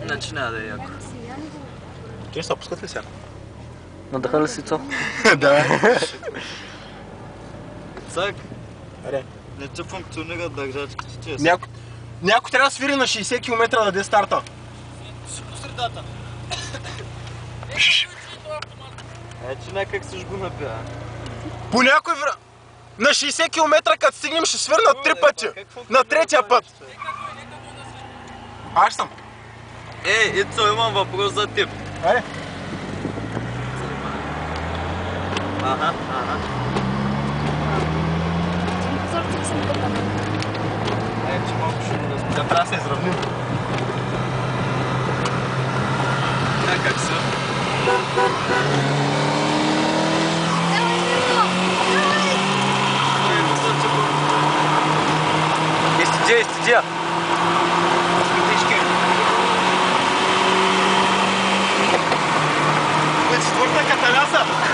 Значи няма да е яко. Те ще се опускат ли сега? Надъха ли си цо? Да. Цак, Аре. не че функционират държачките, че Някой трябва да свири на 60 км да даде старта. по средата. Че някак си го напия. По някой време. На 60 км като стигнем ще свирна 3 пъти. На третия път. Аз съм. Ицо, имам въпрос за теб. Аре. Ага. Че малко ще го разпочва. Трябва да се изравним. Как се? Стидия! Четвърта каталяса!